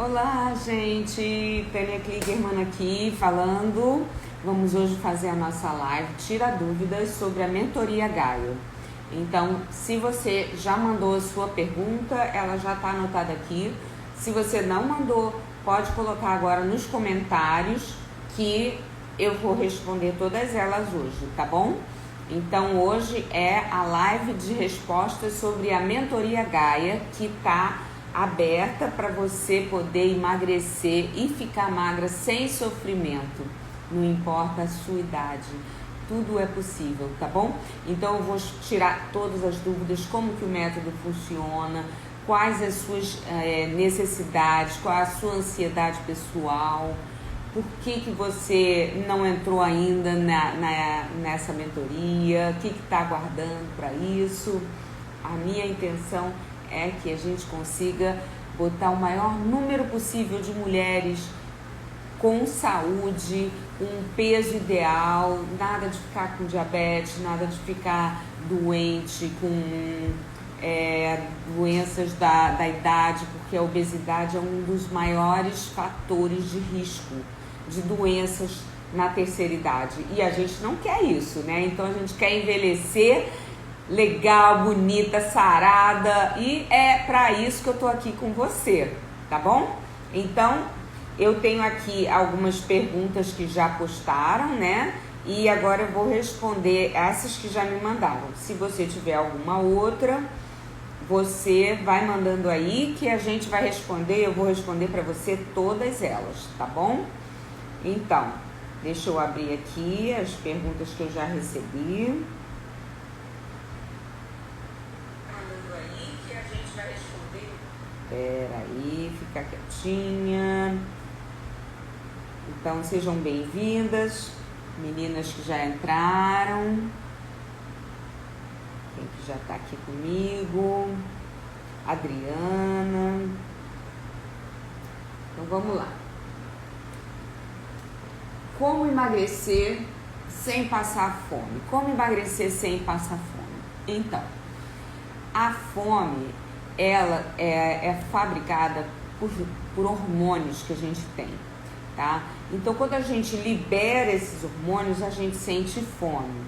Olá, gente! Tânia Kligerman aqui falando. Vamos hoje fazer a nossa live Tira Dúvidas sobre a Mentoria Gaia. Então, se você já mandou a sua pergunta, ela já está anotada aqui. Se você não mandou, pode colocar agora nos comentários que eu vou responder todas elas hoje, tá bom? Então, hoje é a live de respostas sobre a Mentoria Gaia, que está aberta para você poder emagrecer e ficar magra sem sofrimento. Não importa a sua idade, tudo é possível, tá bom? Então eu vou tirar todas as dúvidas, como que o método funciona, quais as suas necessidades, qual a sua ansiedade pessoal, por que você não entrou ainda nessa mentoria, o que está aguardando para isso. A minha intenção é que a gente consiga botar o maior número possível de mulheres com saúde, com um peso ideal, nada de ficar com diabetes, nada de ficar doente, com doenças da idade, porque a obesidade é um dos maiores fatores de risco de doenças na terceira idade. E a gente não quer isso, né? Então a gente quer envelhecer legal, bonita, sarada, e é para isso que eu tô aqui com você, tá bom? Então, eu tenho aqui algumas perguntas que já postaram, né? E agora eu vou responder essas que já me mandaram. Se você tiver alguma outra, você vai mandando aí que a gente vai responder, eu vou responder para você todas elas, tá bom? Então, deixa eu abrir aqui as perguntas que eu já recebi. Peraí, fica quietinha. Então, sejam bem-vindas, meninas que já entraram. Quem que já tá aqui comigo? Adriana. Então, vamos lá. Como emagrecer sem passar fome? Como emagrecer sem passar fome? Então, a fome, ela é fabricada por hormônios que a gente tem, tá? Então, quando a gente libera esses hormônios, a gente sente fome.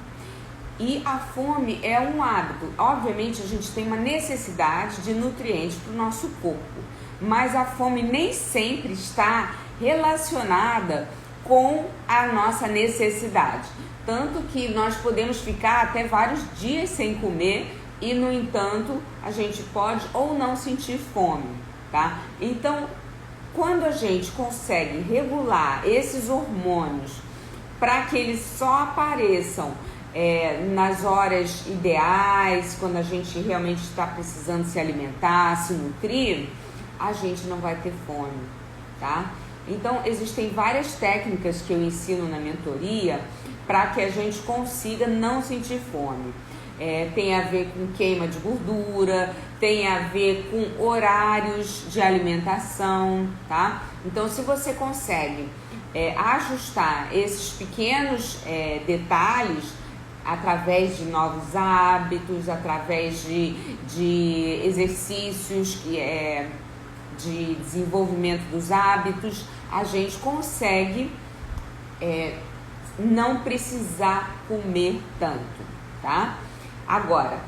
E a fome é um hábito. Obviamente, a gente tem uma necessidade de nutrientes para o nosso corpo, mas a fome nem sempre está relacionada com a nossa necessidade. Tanto que nós podemos ficar até vários dias sem comer e, no entanto, a gente pode ou não sentir fome, tá? Então, quando a gente consegue regular esses hormônios para que eles só apareçam nas horas ideais, quando a gente realmente está precisando se alimentar, se nutrir, a gente não vai ter fome, tá? Então, existem várias técnicas que eu ensino na mentoria para que a gente consiga não sentir fome. Tem a ver com queima de gordura, tem a ver com horários de alimentação, tá? Então, se você consegue ajustar esses pequenos detalhes através de novos hábitos, através de exercícios de desenvolvimento dos hábitos, a gente consegue não precisar comer tanto, tá? Agora,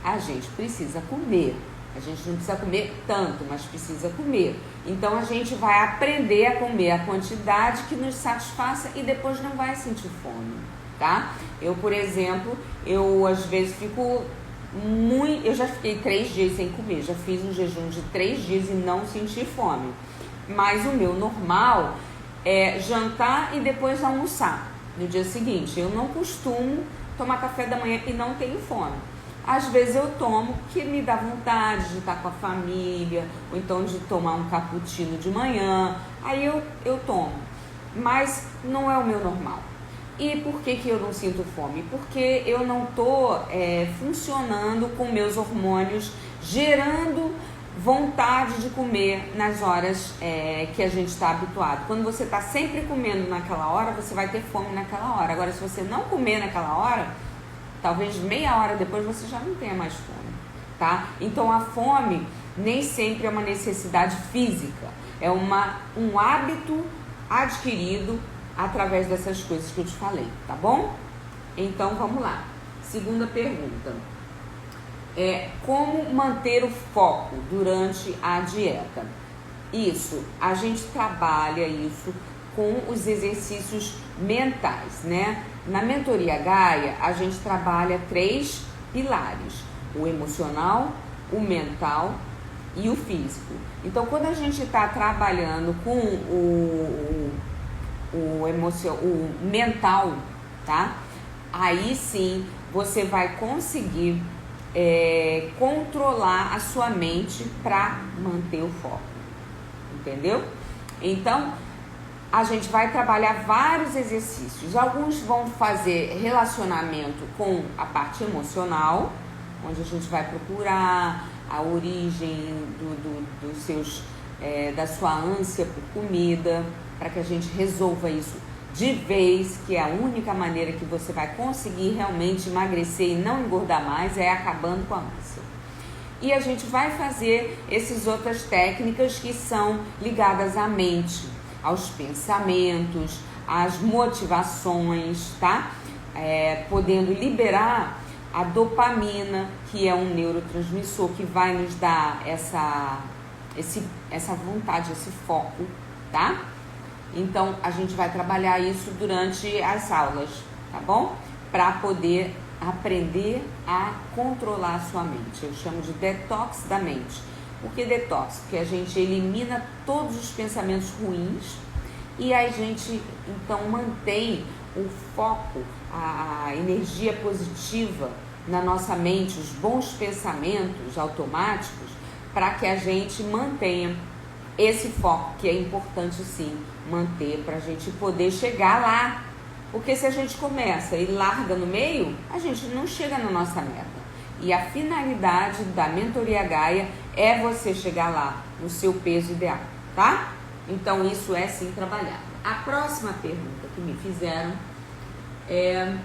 a gente precisa comer. A gente não precisa comer tanto, mas precisa comer. Então, a gente vai aprender a comer a quantidade que nos satisfaça e depois não vai sentir fome, tá? Eu, por exemplo, às vezes fico muito... Eu já fiquei 3 dias sem comer. Já fiz um jejum de 3 dias e não senti fome. Mas o meu normal é jantar e depois almoçar no dia seguinte. Eu não costumo tomar café da manhã e não tenho fome. Às vezes eu tomo porque me dá vontade de estar com a família, ou então de tomar um cappuccino de manhã, aí eu tomo. Mas não é o meu normal. E por que eu não sinto fome? Porque eu não estou funcionando com meus hormônios, gerando vontade de comer nas horas que a gente está habituado. Quando você está sempre comendo naquela hora, você vai ter fome naquela hora. Agora, se você não comer naquela hora, talvez meia hora depois você já não tenha mais fome, tá? Então, a fome nem sempre é uma necessidade física, é um hábito adquirido através dessas coisas que eu te falei, tá bom? Então vamos lá. Segunda pergunta. Como manter o foco durante a dieta? Isso, a gente trabalha isso com os exercícios mentais, né? Na mentoria Gaia, a gente trabalha 3 pilares: o emocional, o mental e o físico. Então, quando a gente está trabalhando com o mental, tá? Aí sim você vai conseguir controlar a sua mente para manter o foco, entendeu? Então, a gente vai trabalhar vários exercícios. Alguns vão fazer relacionamento com a parte emocional, onde a gente vai procurar a origem dos seus, da sua ânsia por comida, para que a gente resolva isso de vez, que é a única maneira que você vai conseguir realmente emagrecer e não engordar mais, é acabando com a ânsia. E a gente vai fazer essas outras técnicas que são ligadas à mente, aos pensamentos, às motivações, tá? Podendo liberar a dopamina, que é um neurotransmissor que vai nos dar essa vontade, esse foco, tá? Então, a gente vai trabalhar isso durante as aulas, tá bom? Para poder aprender a controlar a sua mente. Eu chamo de detox da mente. Por que detox? Porque a gente elimina todos os pensamentos ruins e a gente, então, mantém o foco, a energia positiva na nossa mente, os bons pensamentos automáticos, para que a gente mantenha esse foco, que é importante sim manter, para a gente poder chegar lá. Porque se a gente começa e larga no meio, a gente não chega na nossa meta. E a finalidade da mentoria Gaia é você chegar lá no seu peso ideal, tá? Então isso é sim trabalhado. A próxima pergunta que me fizeram é: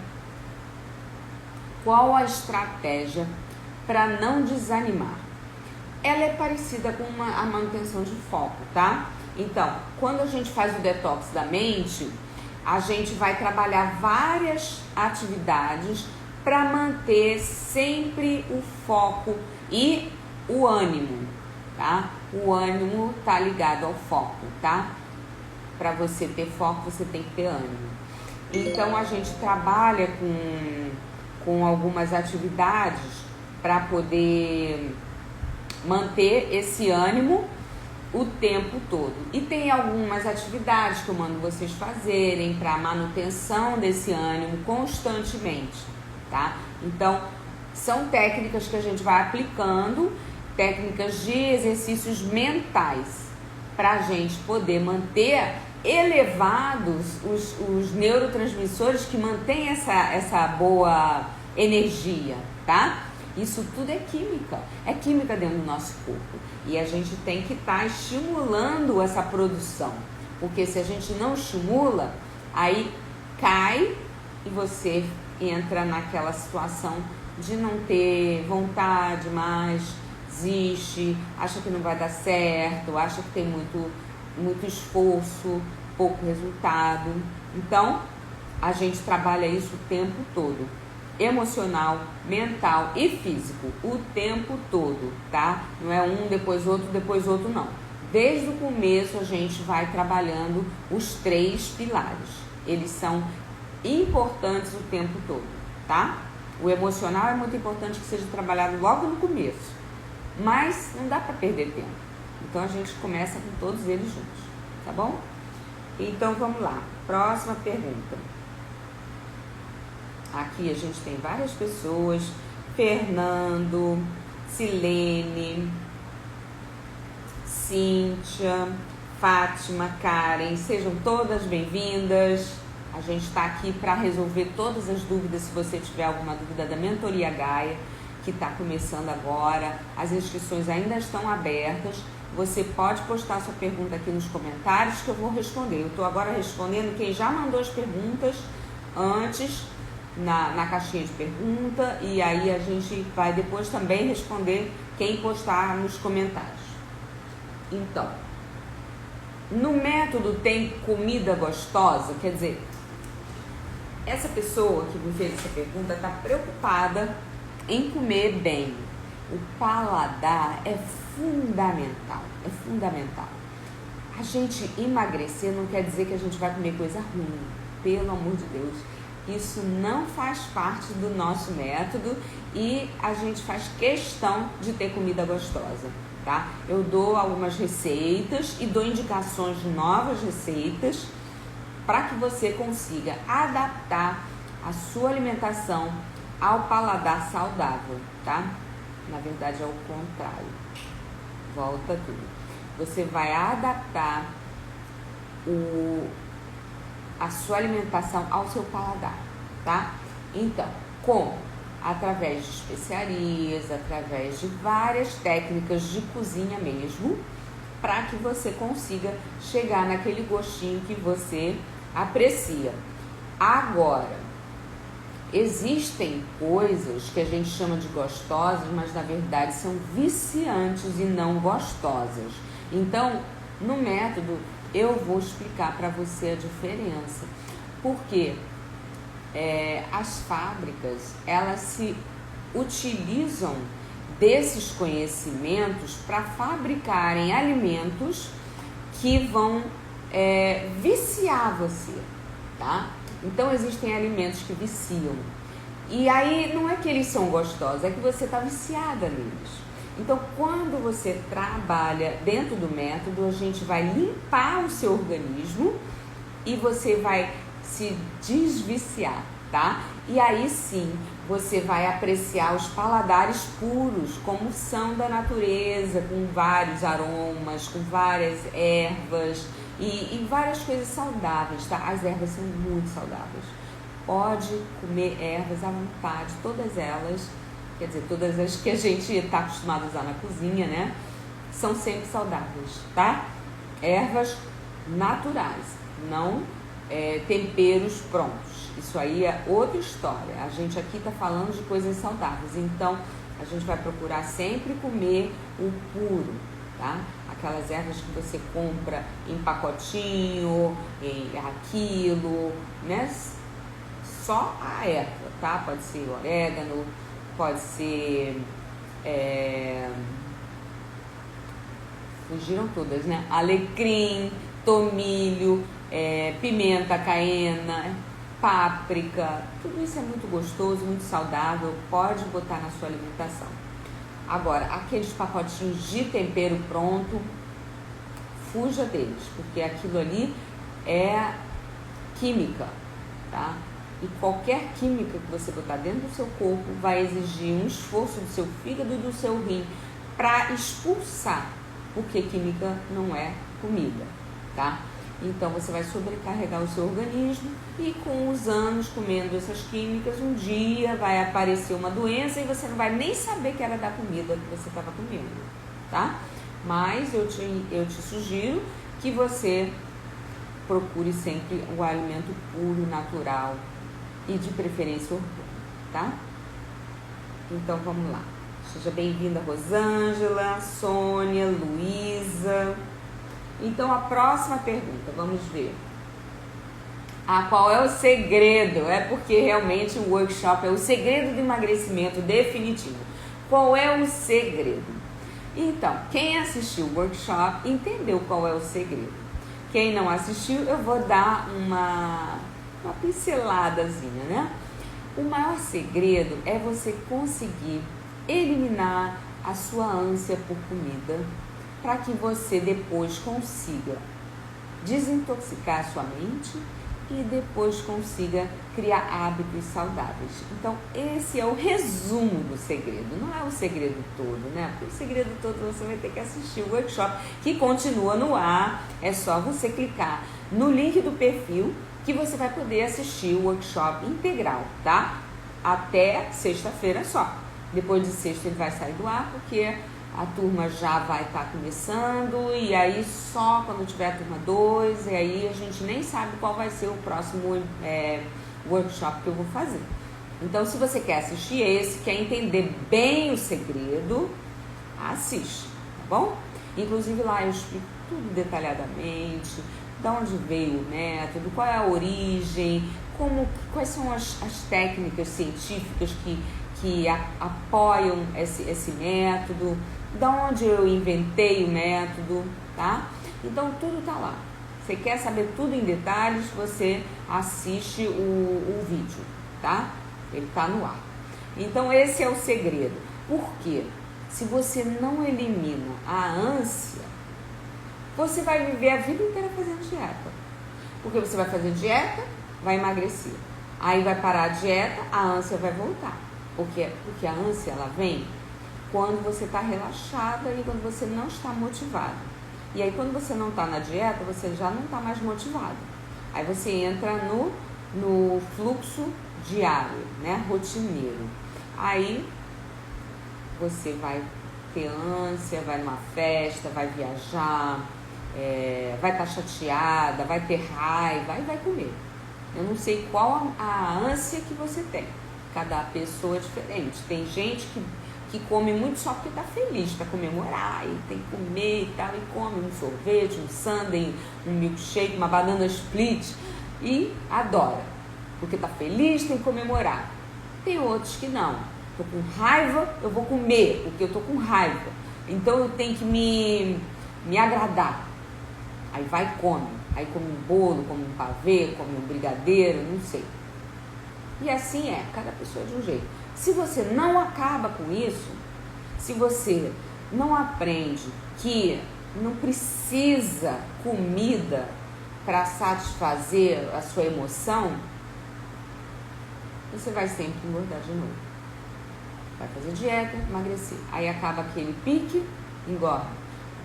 qual a estratégia para não desanimar? Ela é parecida com a manutenção de foco, tá? Então, quando a gente faz o detox da mente, a gente vai trabalhar várias atividades para manter sempre o foco e o ânimo, tá? O ânimo tá ligado ao foco, tá? Para você ter foco, você tem que ter ânimo. Então, a gente trabalha com algumas atividades para poder manter esse ânimo o tempo todo. E tem algumas atividades que eu mando vocês fazerem para manutenção desse ânimo constantemente, tá? Então, são técnicas que a gente vai aplicando, técnicas de exercícios mentais, para a gente poder manter elevados os neurotransmissores que mantêm essa boa energia, tá? Isso tudo é química dentro do nosso corpo. E a gente tem que estar estimulando essa produção. Porque se a gente não estimula, aí cai e você entra naquela situação de não ter vontade mais, desiste, acha que não vai dar certo, acha que tem muito esforço, pouco resultado. Então, a gente trabalha isso o tempo todo. Emocional, mental e físico, o tempo todo, tá? Não é um, depois outro, não. Desde o começo a gente vai trabalhando os 3 pilares. Eles são importantes o tempo todo, tá? O emocional é muito importante que seja trabalhado logo no começo, mas não dá para perder tempo. Então a gente começa com todos eles juntos, tá bom? Então vamos lá, próxima pergunta. Aqui a gente tem várias pessoas: Fernando, Silene, Cíntia, Fátima, Karen, sejam todas bem-vindas. A gente está aqui para resolver todas as dúvidas. Se você tiver alguma dúvida da mentoria Gaia, que está começando agora, as inscrições ainda estão abertas. Você pode postar sua pergunta aqui nos comentários que eu vou responder. Eu estou agora respondendo quem já mandou as perguntas antes na caixinha de pergunta, e aí a gente vai depois também responder quem postar nos comentários. Então, no método tem comida gostosa? Quer dizer, essa pessoa que me fez essa pergunta está preocupada em comer bem. O paladar é fundamental, é fundamental. A gente emagrecer não quer dizer que a gente vai comer coisa ruim, pelo amor de Deus. Isso não faz parte do nosso método e a gente faz questão de ter comida gostosa, tá? Eu dou algumas receitas e dou indicações de novas receitas para que você consiga adaptar a sua alimentação ao paladar saudável, tá? Na verdade é o contrário. Volta tudo. Você vai adaptar a sua alimentação ao seu paladar, tá? Então, como? Através de especiarias, através de várias técnicas de cozinha mesmo, para que você consiga chegar naquele gostinho que você aprecia. Agora, existem coisas que a gente chama de gostosas, mas na verdade são viciantes e não gostosas. Então, no método, eu vou explicar para você a diferença. Porque as fábricas, elas se utilizam desses conhecimentos para fabricarem alimentos que vão viciar você, tá? Então, existem alimentos que viciam. E aí, não é que eles são gostosos, é que você está viciada neles. Então, quando você trabalha dentro do método, a gente vai limpar o seu organismo e você vai se desviciar, tá? E aí sim, você vai apreciar os paladares puros, como são da natureza, com vários aromas, com várias ervas e várias coisas saudáveis, tá? As ervas são muito saudáveis. Pode comer ervas à vontade, todas elas. Quer dizer, todas as que a gente está acostumado a usar na cozinha, né? São sempre saudáveis, tá? Ervas naturais, não temperos prontos. Isso aí é outra história. A gente aqui está falando de coisas saudáveis. Então, a gente vai procurar sempre comer o puro, tá? Aquelas ervas que você compra em pacotinho, a quilo, né? Só a erva, tá? Pode ser orégano, pode ser, fugiram todas, né? Alecrim, tomilho, pimenta caiena, páprica, tudo isso é muito gostoso, muito saudável, pode botar na sua alimentação. Agora, aqueles pacotinhos de tempero pronto, fuja deles, porque aquilo ali é química, tá? E qualquer química que você botar dentro do seu corpo vai exigir um esforço do seu fígado e do seu rim para expulsar, porque química não é comida, tá? Então você vai sobrecarregar o seu organismo e com os anos comendo essas químicas, um dia vai aparecer uma doença e você não vai nem saber que era da comida que você estava comendo, tá? Mas eu te sugiro que você procure sempre o alimento puro, natural, e de preferência orgânico, tá? Então vamos lá. Seja bem-vinda, Rosângela, Sônia, Luísa. Então a próxima pergunta, vamos ver. Qual é o segredo? É porque realmente o workshop é o segredo do emagrecimento definitivo. Qual é o segredo? Então, quem assistiu o workshop entendeu qual é o segredo. Quem não assistiu, eu vou dar uma pinceladazinha, né? O maior segredo é você conseguir eliminar a sua ânsia por comida para que você depois consiga desintoxicar a sua mente e depois consiga criar hábitos saudáveis. Então, esse é o resumo do segredo, não é o segredo todo, né? Porque o segredo todo você vai ter que assistir o workshop, que continua no ar, é só você clicar no link do perfil que você vai poder assistir o workshop integral, tá? Até sexta-feira só. Depois de sexta ele vai sair do ar, porque a turma já vai estar começando, e aí só quando tiver a turma 2, e aí a gente nem sabe qual vai ser o próximo workshop que eu vou fazer. Então, se você quer assistir esse, quer entender bem o segredo, assiste, tá bom? Inclusive lá eu explico tudo detalhadamente, de onde veio o método, qual é a origem, quais são as técnicas científicas que apoiam esse método, de onde eu inventei o método, tá? Então tudo tá lá. Você quer saber tudo em detalhes, você assiste o vídeo, tá? Ele tá no ar. Então esse é o segredo. Por quê? Se você não elimina a ânsia, você vai viver a vida inteira fazendo dieta. Porque você vai fazer dieta, vai emagrecer. Aí vai parar a dieta, a ânsia vai voltar. Porque a ânsia, ela vem quando você está relaxada e quando você não está motivado. E aí quando você não está na dieta, você já não está mais motivado. Aí você entra no fluxo diário, né? Rotineiro. Aí você vai ter ânsia, vai numa festa, vai viajar, vai estar chateada, vai ter raiva e vai comer. Eu não sei qual a ânsia que você tem. Cada pessoa é diferente. Tem gente que come muito só porque está feliz, para comemorar, e tem que comer e tal, e come um sorvete, um sundae, um milkshake, uma banana split, e adora, porque está feliz, tem que comemorar. Tem outros que não. Estou com raiva, eu vou comer, porque eu estou com raiva. Então eu tenho que me agradar. Aí vai e come. Aí come um bolo, come um pavê, come um brigadeiro, não sei. E assim é, cada pessoa é de um jeito. Se você não acaba com isso, se você não aprende que não precisa comida para satisfazer a sua emoção, você vai sempre engordar de novo. Vai fazer dieta, emagrecer. Aí acaba aquele pique, engorda.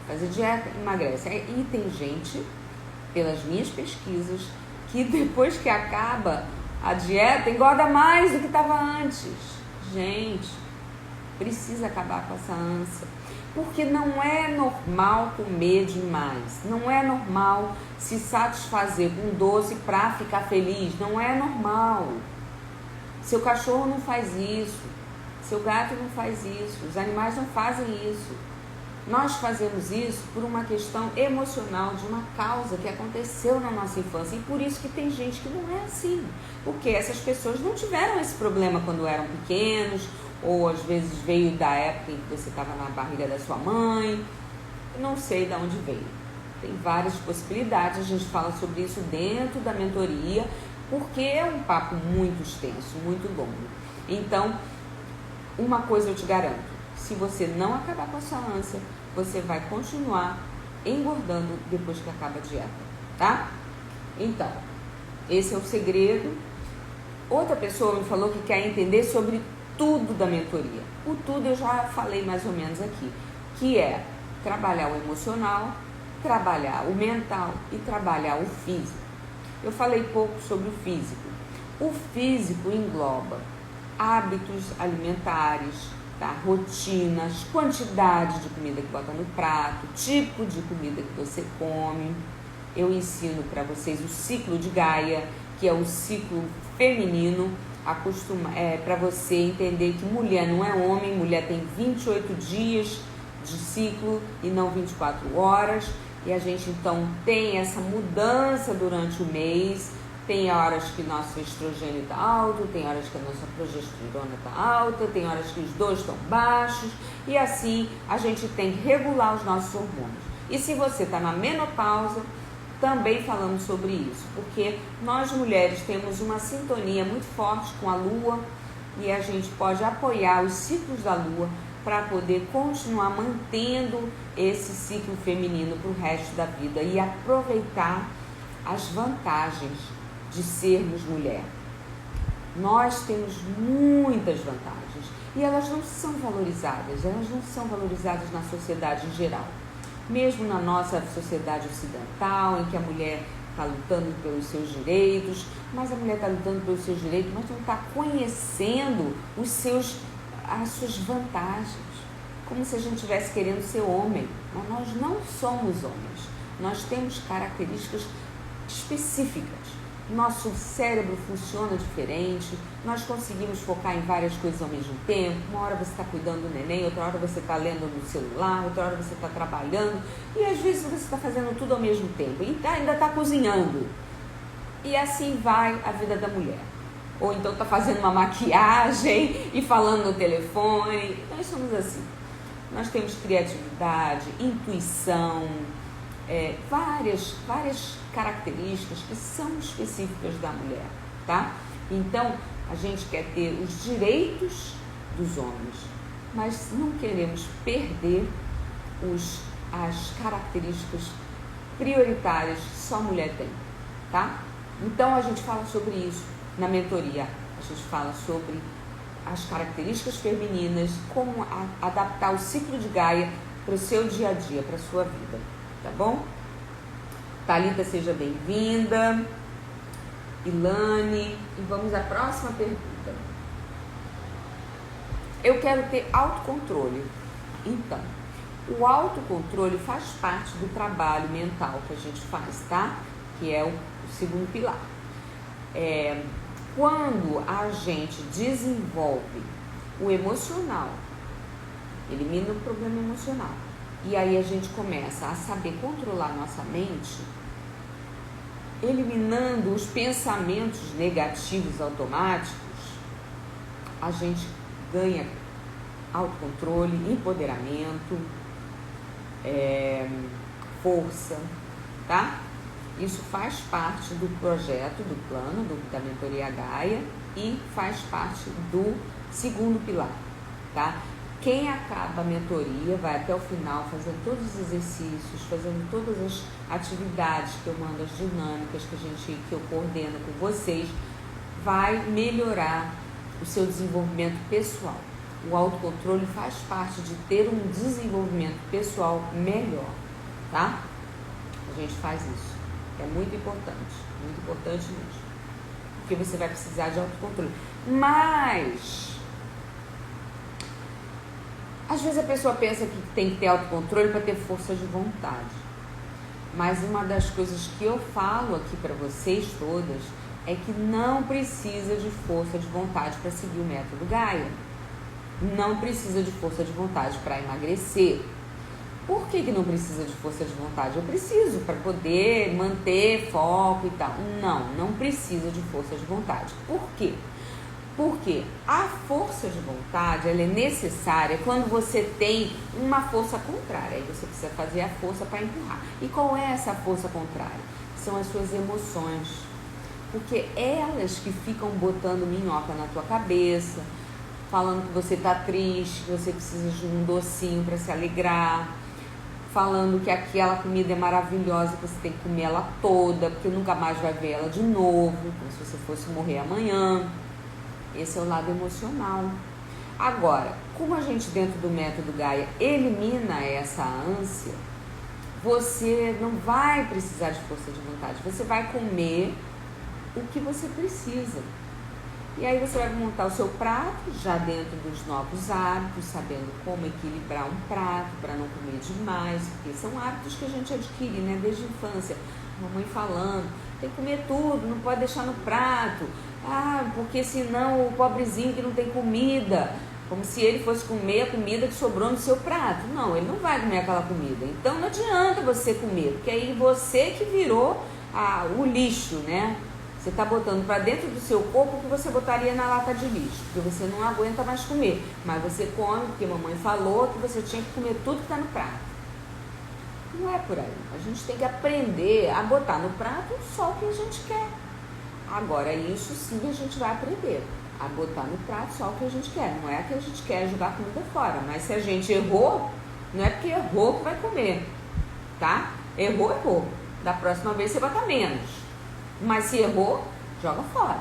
Fazer dieta, emagrece. E tem gente, pelas minhas pesquisas, que depois que acaba a dieta, engorda mais do que estava antes. Gente, precisa acabar com essa ânsia. Porque não é normal comer demais. Não é normal se satisfazer com doce para ficar feliz. Não é normal. Seu cachorro não faz isso. Seu gato não faz isso. Os animais não fazem isso. Nós fazemos isso por uma questão emocional, de uma causa que aconteceu na nossa infância. E por isso que tem gente que não é assim. Porque essas pessoas não tiveram esse problema quando eram pequenos, ou às vezes veio da época em que você estava na barriga da sua mãe. Não sei de onde veio. Tem várias possibilidades, a gente fala sobre isso dentro da mentoria, porque é um papo muito extenso, muito longo. Então, uma coisa eu te garanto. Se você não acabar com a sua ânsia, você vai continuar engordando depois que acaba a dieta, tá? Então, esse é o segredo. Outra pessoa me falou que quer entender sobre tudo da mentoria. O tudo eu já falei mais ou menos aqui, que é trabalhar o emocional, trabalhar o mental e trabalhar o físico. Eu falei pouco sobre o físico. O físico engloba hábitos alimentares, tá? Rotinas, quantidade de comida que bota no prato, tipo de comida que você come. Eu ensino para vocês o ciclo de Gaia, que é o ciclo feminino, para você entender que mulher não é homem, mulher tem 28 dias de ciclo e não 24 horas, e a gente então tem essa mudança durante o mês. Tem horas que nosso estrogênio está alto, tem horas que a nossa progesterona está alta, tem horas que os dois estão baixos, e assim a gente tem que regular os nossos hormônios. E se você está na menopausa, também falamos sobre isso, porque nós mulheres temos uma sintonia muito forte com a lua, e a gente pode apoiar os ciclos da lua para poder continuar mantendo esse ciclo feminino para o resto da vida e aproveitar as vantagens de sermos mulher. Nós temos muitas vantagens e elas não são valorizadas na sociedade em geral. Mesmo na nossa sociedade ocidental, em que a mulher está lutando pelos seus direitos, mas a mulher está lutando pelos seus direitos, mas não está conhecendo as suas vantagens, como se a gente estivesse querendo ser homem, mas nós não somos homens. Nós temos características específicas nosso cérebro funciona diferente, nós conseguimos focar em várias coisas ao mesmo tempo. Uma hora você está cuidando do neném, outra hora você está lendo no celular, outra hora você está trabalhando, e às vezes você está fazendo tudo ao mesmo tempo, e ainda está cozinhando. E assim vai a vida da mulher. Ou então está fazendo uma maquiagem e falando no telefone. Nós somos assim. Nós temos criatividade, intuição, várias características que são específicas da mulher, tá? Então, a gente quer ter os direitos dos homens, mas não queremos perder as características prioritárias que só a mulher tem, tá? Então, a gente fala sobre isso na mentoria. A gente fala sobre as características femininas, como adaptar o ciclo de Gaia para o seu dia a dia, para a sua vida, tá bom? Thalita, seja bem-vinda. Ilane, e vamos à próxima pergunta. Eu quero ter autocontrole. Então, o autocontrole faz parte do trabalho mental que a gente faz, tá? Que é o segundo pilar. Quando a gente desenvolve o emocional, elimina o problema emocional, e aí a gente começa a saber controlar nossa mente, eliminando os pensamentos negativos automáticos, a gente ganha autocontrole, empoderamento, força, tá? Isso faz parte do projeto, do plano, da mentoria Gaia, e faz parte do segundo pilar, tá? Quem acaba a mentoria vai até o final fazendo todos os exercícios, fazendo todas as atividades que eu mando, as dinâmicas que eu coordeno com vocês, vai melhorar o seu desenvolvimento pessoal. O autocontrole faz parte de ter um desenvolvimento pessoal melhor, tá? A gente faz isso. É muito importante mesmo. Porque você vai precisar de autocontrole. Mas às vezes a pessoa pensa que tem que ter autocontrole para ter força de vontade. Mas uma das coisas que eu falo aqui para vocês todas é que não precisa de força de vontade para seguir o método Gaia. Não precisa de força de vontade para emagrecer. Por que não precisa de força de vontade? Eu preciso para poder manter foco e tal. Não precisa de força de vontade. Por quê? Porque a força de vontade, ela é necessária quando você tem uma força contrária. Aí você precisa fazer a força para empurrar. E qual é essa força contrária? São as suas emoções. Porque elas que ficam botando minhoca na tua cabeça, falando que você tá triste, que você precisa de um docinho para se alegrar, falando que aquela comida é maravilhosa, que você tem que comer ela toda, porque nunca mais vai ver ela de novo, como se você fosse morrer amanhã. Esse é o lado emocional. Agora, como a gente dentro do método Gaia elimina essa ânsia, você não vai precisar de força de vontade, você vai comer o que você precisa. E aí você vai montar o seu prato, já dentro dos novos hábitos, sabendo como equilibrar um prato para não comer demais, porque são hábitos que a gente adquire, né, desde a infância. Mamãe falando, tem que comer tudo, não pode deixar no prato. Porque senão o pobrezinho que não tem comida, como se ele fosse comer a comida que sobrou no seu prato. Não, ele não vai comer aquela comida. Então não adianta você comer, porque aí você que virou o lixo, né? Você está botando para dentro do seu corpo o que você botaria na lata de lixo, porque você não aguenta mais comer. Mas você come, porque mamãe falou que você tinha que comer tudo que está no prato. Não é por aí. A gente tem que aprender a botar no prato só o que a gente quer. Agora, isso sim a gente vai aprender a botar no prato só o que a gente quer. Não é que a gente quer jogar comida fora, mas se a gente errou, não é porque errou que vai comer, tá? Errou. Da próxima vez você bota menos. Mas se errou, joga fora.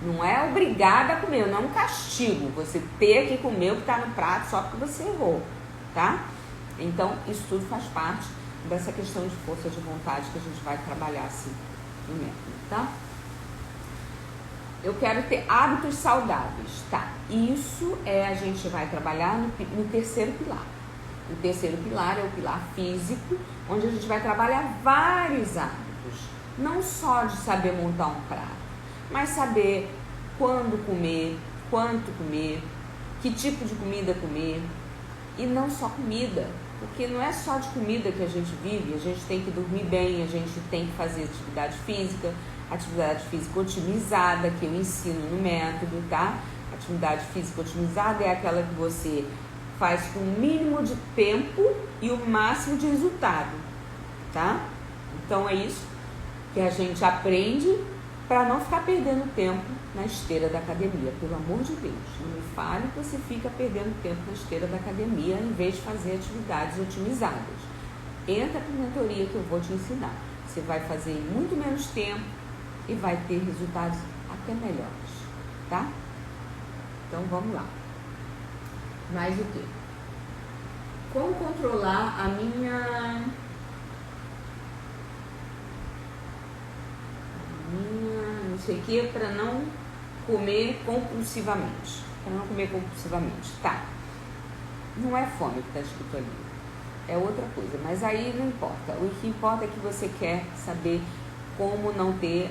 Não é obrigada a comer, não é um castigo você ter que comer o que está no prato só porque você errou, tá? Então, isso tudo faz parte dessa questão de força de vontade que a gente vai trabalhar assim no método, tá? Eu quero ter hábitos saudáveis, tá? Isso a gente vai trabalhar no terceiro pilar. O terceiro pilar é o pilar físico, onde a gente vai trabalhar vários hábitos. Não só de saber montar um prato, mas saber quando comer, quanto comer, que tipo de comida comer. E não só comida, porque não é só de comida que a gente vive, a gente tem que dormir bem, a gente tem que fazer atividade física otimizada, que eu ensino no método, tá? Atividade física otimizada é aquela que você faz com o mínimo de tempo e o máximo de resultado, tá? Então é isso que a gente aprende para não ficar perdendo tempo na esteira da academia. Pelo amor de Deus, não me fale que você fica perdendo tempo na esteira da academia em vez de fazer atividades otimizadas. Entra para a mentoria que eu vou te ensinar. Você vai fazer em muito menos tempo e vai ter resultados até melhores, tá? Então vamos lá. Mais o quê? Como controlar a minha não sei o que para não comer compulsivamente. Tá. Não é fome que está escrito ali. É outra coisa, mas aí não importa. O que importa é que você quer saber como não ter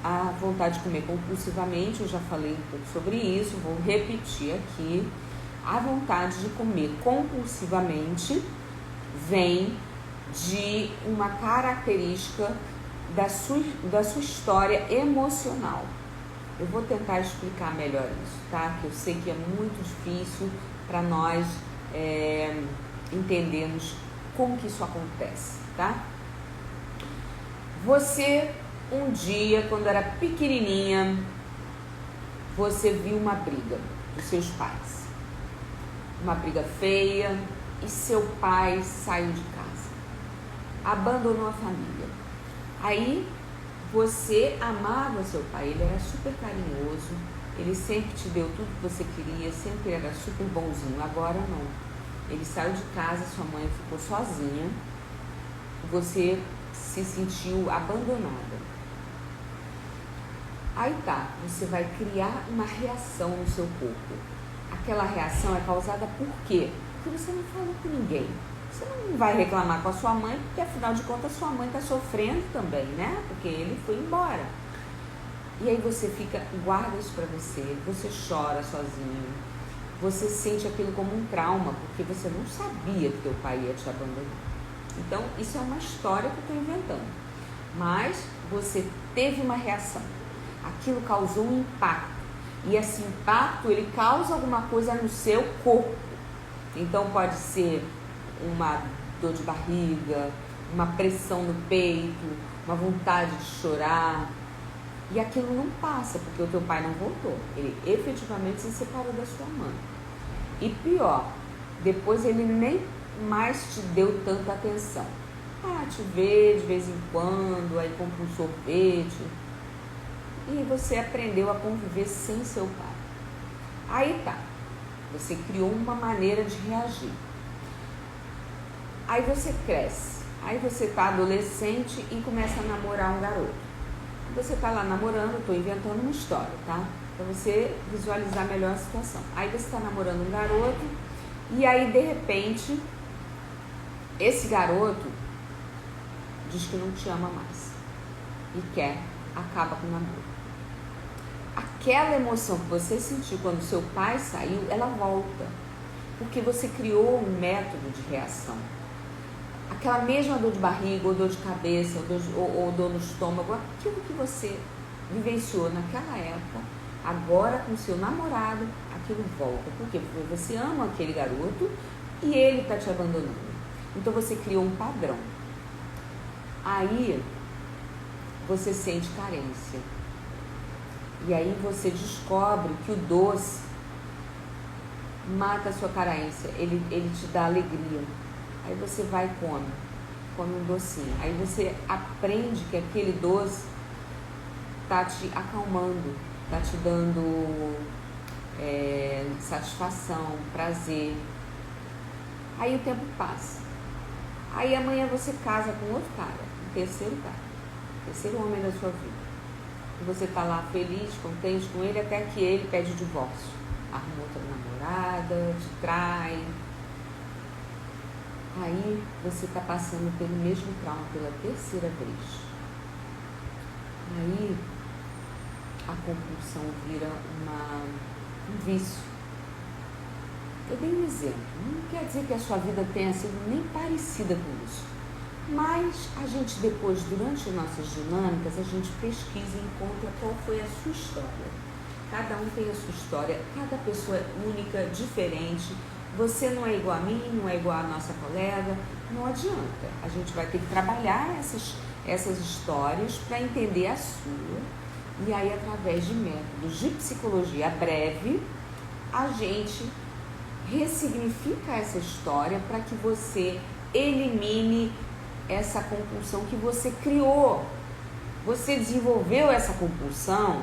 a vontade de comer compulsivamente. Eu já falei um pouco sobre isso, vou repetir aqui. A vontade de comer compulsivamente vem de uma característica da sua história emocional. Eu vou tentar explicar melhor isso, tá? Que eu sei que é muito difícil para nós entendermos como que isso acontece, tá? Você, um dia, quando era pequenininha, você viu uma briga dos seus pais. Uma briga feia, e seu pai saiu de casa. Abandonou a família. Aí, você amava seu pai, ele era super carinhoso, ele sempre te deu tudo que você queria, sempre era super bonzinho. Agora não. Ele saiu de casa, sua mãe ficou sozinha, você se sentiu abandonada. Aí tá, você vai criar uma reação no seu corpo. Aquela reação é causada por quê? Porque você não falou com ninguém. Você não vai reclamar com a sua mãe, porque afinal de contas sua mãe está sofrendo também, né? Porque ele foi embora. E aí você guarda isso para você chora sozinho, você sente aquilo como um trauma, porque você não sabia que teu pai ia te abandonar. Então, isso é uma história que eu estou inventando. Mas você teve uma reação. Aquilo causou um impacto. E esse impacto, ele causa alguma coisa no seu corpo. Então, pode ser uma dor de barriga, uma pressão no peito, uma vontade de chorar. E aquilo não passa, porque o teu pai não voltou. Ele efetivamente se separou da sua mãe. E pior, depois ele nem mais te deu tanta atenção. Te vê de vez em quando, aí compra um sorvete. E você aprendeu a conviver sem seu pai. Aí tá, você criou uma maneira de reagir. Aí você cresce, aí você tá adolescente e começa a namorar um garoto. Você tá lá namorando, estou inventando uma história, tá? Para você visualizar melhor a situação. Aí você está namorando um garoto e aí, de repente, esse garoto diz que não te ama mais e acaba com o namoro. Aquela emoção que você sentiu quando seu pai saiu, ela volta, porque você criou um método de reação. Aquela mesma dor de barriga, ou dor de cabeça, ou dor no estômago, aquilo que você vivenciou naquela época, agora com seu namorado, aquilo volta. Por quê? Porque você ama aquele garoto e ele está te abandonando. Então você criou um padrão. Aí você sente carência. E aí você descobre que o doce mata a sua carência, ele te dá alegria. Aí você vai e come um docinho. Aí você aprende que aquele doce tá te acalmando, tá te dando satisfação, prazer. Aí o tempo passa. Aí amanhã você casa com outro cara, um terceiro homem da sua vida. E você tá lá feliz, contente com ele, até que ele pede o divórcio. Arruma outra namorada, te trai. Aí você está passando pelo mesmo trauma pela terceira vez. Aí a compulsão vira um vício. Eu dei um exemplo, não quer dizer que a sua vida tenha sido nem parecida com isso, mas a gente depois, durante nossas dinâmicas, a gente pesquisa e encontra qual foi a sua história. Cada um tem a sua história, cada pessoa é única, diferente. Você não é igual a mim, não é igual a nossa colega, não adianta. A gente vai ter que trabalhar essas histórias para entender a sua. E aí, através de métodos de psicologia breve, a gente ressignifica essa história para que você elimine essa compulsão que você criou. Você desenvolveu essa compulsão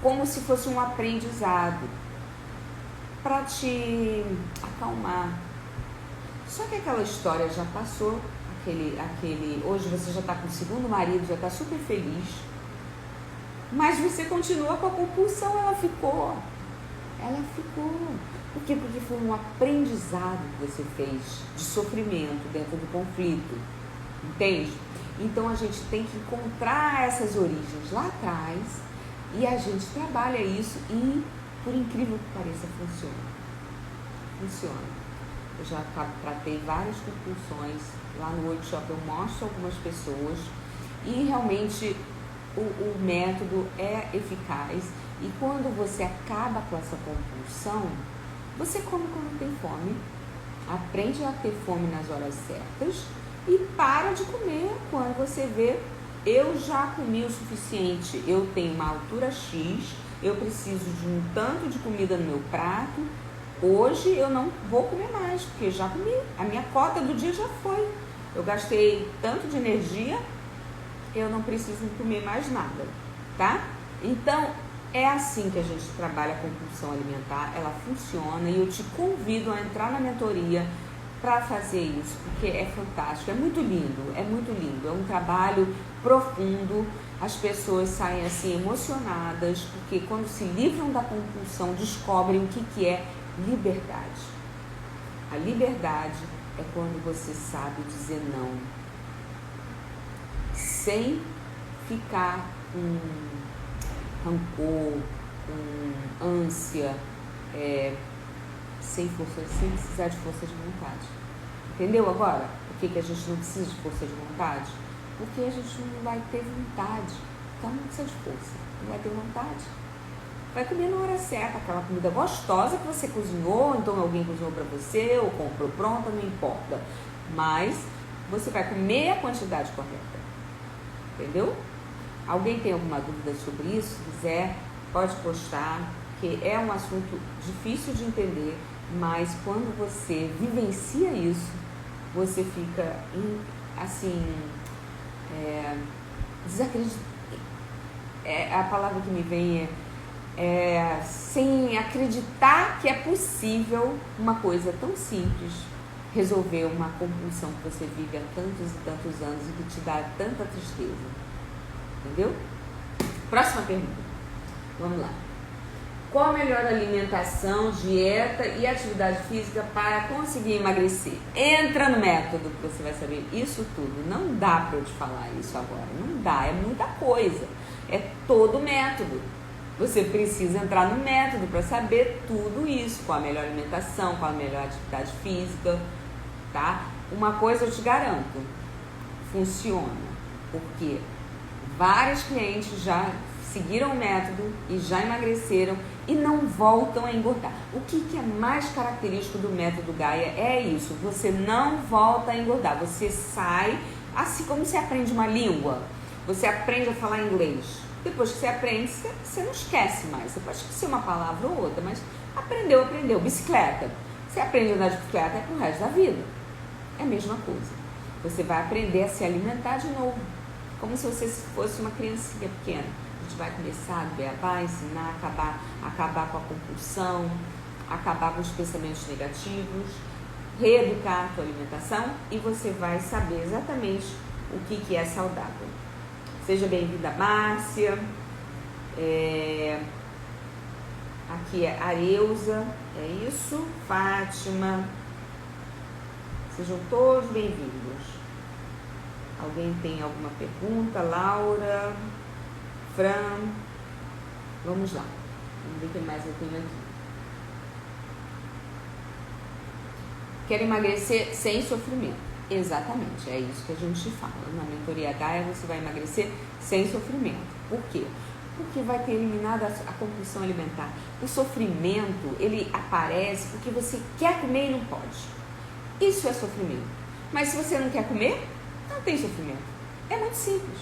como se fosse um aprendizado para te acalmar. Só que aquela história já passou, hoje você já está com o segundo marido, já está super feliz, mas você continua com a compulsão, ela ficou. Por quê? Porque foi um aprendizado que você fez de sofrimento dentro do conflito, entende? Então a gente tem que encontrar essas origens lá atrás e a gente trabalha isso e, por incrível que pareça, funciona. Eu já tratei várias compulsões, lá no workshop eu mostro algumas pessoas e realmente o método é eficaz. E quando você acaba com essa compulsão, você come quando tem fome, aprende a ter fome nas horas certas e para de comer quando você vê, eu já comi o suficiente, eu tenho uma altura X, eu preciso de um tanto de comida no meu prato, hoje eu não vou comer mais, porque já comi, a minha cota do dia já foi, eu gastei tanto de energia, eu não preciso comer mais nada, tá? Então, é assim que a gente trabalha a compulsão alimentar, ela funciona e eu te convido a entrar na mentoria para fazer isso, porque é fantástico, é muito lindo, é um trabalho profundo, as pessoas saem assim emocionadas, porque quando se livram da compulsão, descobrem o que é liberdade. A liberdade é quando você sabe dizer não, sem ficar com rancor, com ânsia, sem precisar de força de vontade. Entendeu agora? Por que a gente não precisa de força de vontade? Porque a gente não vai ter vontade. Então não precisa de força, não vai ter vontade. Vai comer na hora certa, aquela comida gostosa que você cozinhou, então alguém cozinhou para você, ou comprou pronta, não importa. Mas você vai comer a quantidade correta. Entendeu? Alguém tem alguma dúvida sobre isso? Se quiser, pode postar, que é um assunto difícil de entender, mas quando você vivencia isso, você fica assim, desacreditado. A palavra que me vem sem acreditar que é possível uma coisa tão simples resolver uma compulsão que você vive há tantos e tantos anos e que te dá tanta tristeza. Entendeu? Próxima pergunta. Vamos lá. Qual a melhor alimentação, dieta e atividade física para conseguir emagrecer? Entra no método que você vai saber isso tudo. Não dá para eu te falar isso agora. Não dá, é muita coisa. É todo o método. Você precisa entrar no método para saber tudo isso. Qual a melhor alimentação, qual a melhor atividade física, tá? Uma coisa eu te garanto, funciona. Porque vários clientes já seguiram o método e já emagreceram e não voltam a engordar. O que é mais característico do método Gaia é isso, você não volta a engordar, você sai, assim como você aprende uma língua, você aprende a falar inglês. Depois que você aprende, você não esquece mais, você pode esquecer uma palavra ou outra, mas aprendeu. Bicicleta, você aprende a andar de bicicleta pro resto da vida, é a mesma coisa. Você vai aprender a se alimentar de novo, como se você fosse uma criancinha pequena. A gente vai começar do beabá, ensinar, acabar com a compulsão, acabar com os pensamentos negativos, reeducar a tua alimentação e você vai saber exatamente o que é saudável. Seja bem-vinda, Márcia. Aqui é Areuza, é isso? Fátima. Sejam todos bem-vindos. Alguém tem alguma pergunta? Laura? Fran. Vamos lá. Vamos ver o que mais eu tenho aqui. Quero emagrecer sem sofrimento. Exatamente, é isso que a gente fala. Na mentoria Gaia você vai emagrecer sem sofrimento. Por quê? Porque vai ter eliminado a compulsão alimentar. O sofrimento, ele aparece porque você quer comer e não pode. Isso é sofrimento. Mas se você não quer comer, não tem sofrimento. É muito simples.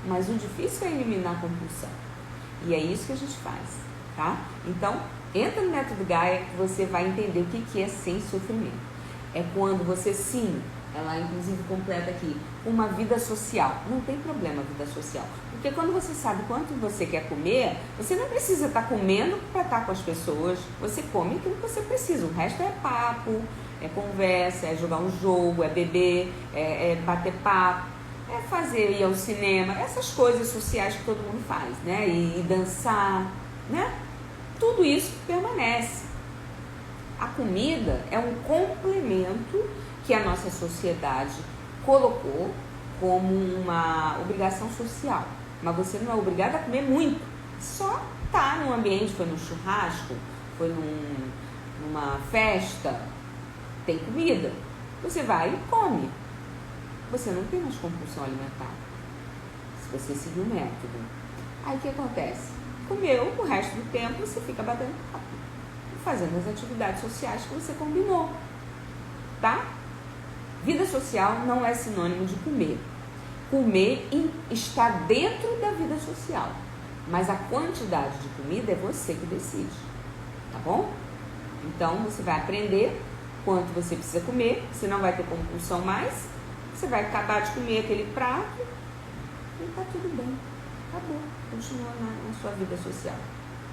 Mas o difícil é eliminar a compulsão. E é isso que a gente faz, tá? Então, entra no método Gaia que você vai entender o que é sem sofrimento. É quando você, sim, ela inclusive completa aqui, uma vida social. Não tem problema a vida social. Porque quando você sabe quanto você quer comer, você não precisa estar comendo para estar com as pessoas. Você come aquilo que você precisa. O resto é papo, é conversa, é jogar um jogo, é beber, é bater papo, é fazer ir ao cinema, essas coisas sociais que todo mundo faz, né? E dançar, né? Tudo isso permanece. A comida é um complemento que a nossa sociedade colocou como uma obrigação social. Mas você não é obrigado a comer muito. Só tá num ambiente, foi num churrasco, foi numa festa, tem comida. Você vai e come. Você não tem mais compulsão alimentar. Se você seguir o método. Aí o que acontece? Comeu, o resto do tempo você fica batendo papo, fazendo as atividades sociais que você combinou, tá? Vida social não é sinônimo de comer. Comer está dentro da vida social, mas a quantidade de comida é você que decide, tá bom? Então você vai aprender quanto você precisa comer, você não vai ter compulsão mais, você vai acabar de comer aquele prato e tá tudo bem, acabou, continua na sua vida social,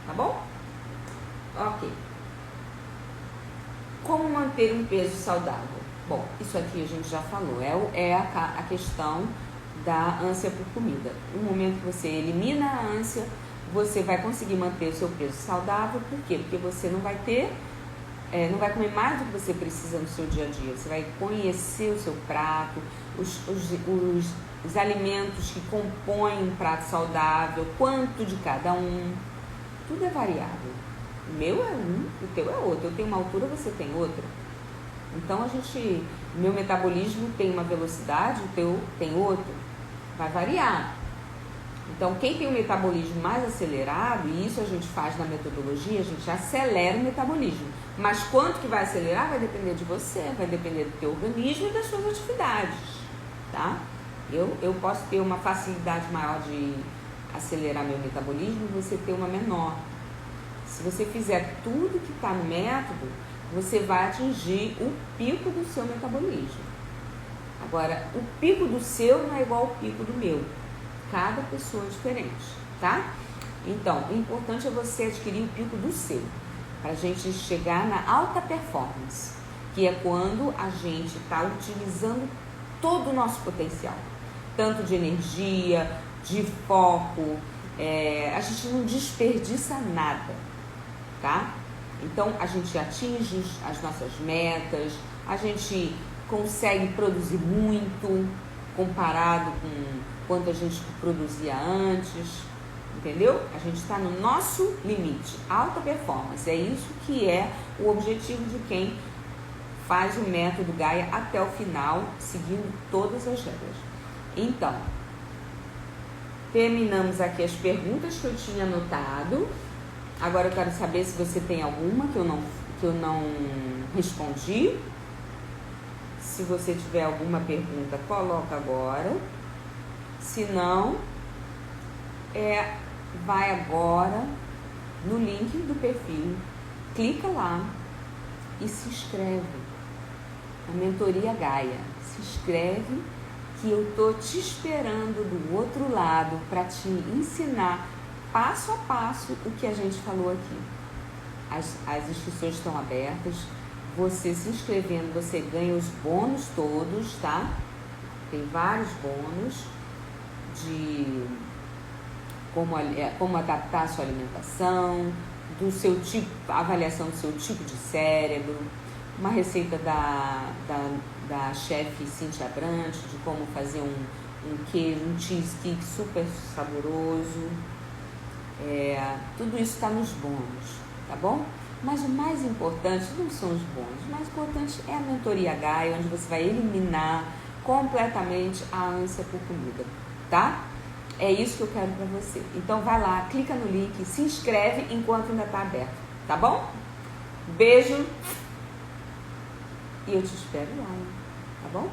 tá bom? Ok. Como manter um peso saudável? Bom, isso aqui a gente já falou, é a questão da ânsia por comida. No momento que você elimina a ânsia, você vai conseguir manter o seu peso saudável. Por quê? Porque você não vai ter, não vai comer mais do que você precisa no seu dia a dia. Você vai conhecer o seu prato, os alimentos que compõem um prato saudável, quanto de cada um. Tudo é variável. O meu é um, o teu é outro. Eu tenho uma altura, você tem outra. Então, o meu metabolismo tem uma velocidade, o teu tem outra. Vai variar. Então, quem tem um metabolismo mais acelerado, e isso a gente faz na metodologia, a gente acelera o metabolismo. Mas quanto que vai acelerar vai depender de você, vai depender do teu organismo e das suas atividades, tá? Eu posso ter uma facilidade maior de acelerar meu metabolismo e você ter uma menor. Se você fizer tudo que está no método, você vai atingir o pico do seu metabolismo. Agora, o pico do seu não é igual ao pico do meu. Cada pessoa é diferente, tá? Então, o importante é você adquirir o pico do seu, para a gente chegar na alta performance, que é quando a gente está utilizando todo o nosso potencial, tanto de energia, de foco, a gente não desperdiça nada, tá? Então, a gente atinge as nossas metas, a gente consegue produzir muito comparado com quanto a gente produzia antes, entendeu? A gente está no nosso limite, alta performance. É isso que é o objetivo de quem faz o método Gaia até o final, seguindo todas as regras. Então, terminamos aqui as perguntas que eu tinha anotado. Agora eu quero saber se você tem alguma que eu não respondi. Se você tiver alguma pergunta, coloca agora. Se não, vai agora no link do perfil, clica lá e se inscreve na Mentoria Gaia. Se inscreve que eu tô te esperando do outro lado para te ensinar passo a passo o que a gente falou aqui. As inscrições estão abertas. Você se inscrevendo, você ganha os bônus todos, tá? Tem vários bônus de como adaptar a sua alimentação, do seu tipo, avaliação do seu tipo de cérebro, uma receita da chefe Cíntia Brant, de como fazer um queijo, um cheesecake super saboroso. Tudo isso está nos bônus, tá bom? Mas o mais importante não são os bônus, o mais importante é a mentoria Gaia, onde você vai eliminar completamente a ânsia por comida, tá? É isso que eu quero pra você. Então vai lá, clica no link, se inscreve enquanto ainda tá aberto, tá bom? Beijo e eu te espero lá, tá bom?